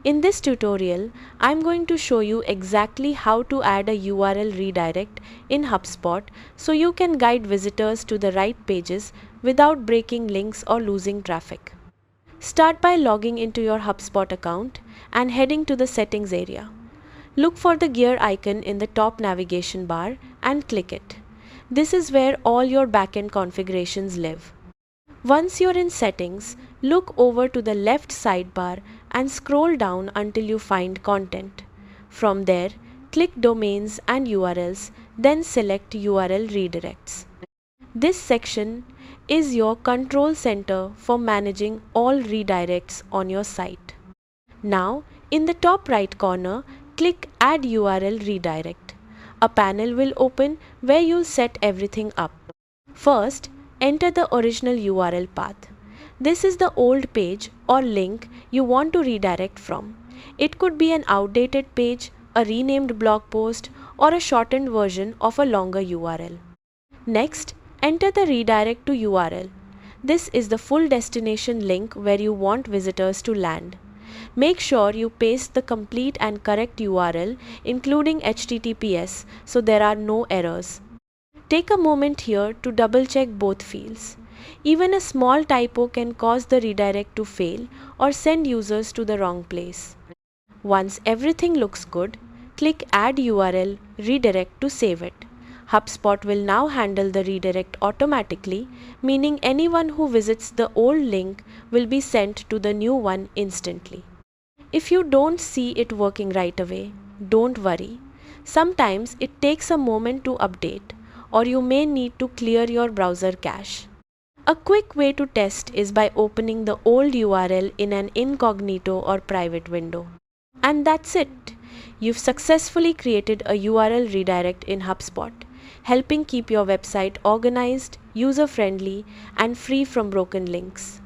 In this tutorial, I'm going to show you exactly how to add a URL redirect in HubSpot so you can guide visitors to the right pages without breaking links or losing traffic. Start by logging into your HubSpot account and heading to the settings area. Look for the gear icon in the top navigation bar and click it. This is where all your backend configurations live. Once you're in settings, look over to the left sidebar and scroll down until you find content. From there, click domains and URLs, then select URL redirects. This section is your control center for managing all redirects on your site. Now, in the top right corner, click Add URL Redirect. A panel will open where you'll set everything up. First, enter the original URL path. This is the old page or link you want to redirect from. It could be an outdated page, a renamed blog post, or a shortened version of a longer URL. Next, enter the redirect to URL. This is the full destination link where you want visitors to land. Make sure you paste the complete and correct URL, including HTTPS, so there are no errors. Take a moment here to double check both fields. Even a small typo can cause the redirect to fail or send users to the wrong place. Once everything looks good, click Add URL Redirect to save it. HubSpot will now handle the redirect automatically, meaning anyone who visits the old link will be sent to the new one instantly. If you don't see it working right away, don't worry. Sometimes it takes a moment to update, or you may need to clear your browser cache. A quick way to test is by opening the old URL in an incognito or private window. And that's it. You've successfully created a URL redirect in HubSpot, helping keep your website organized, user-friendly, and free from broken links.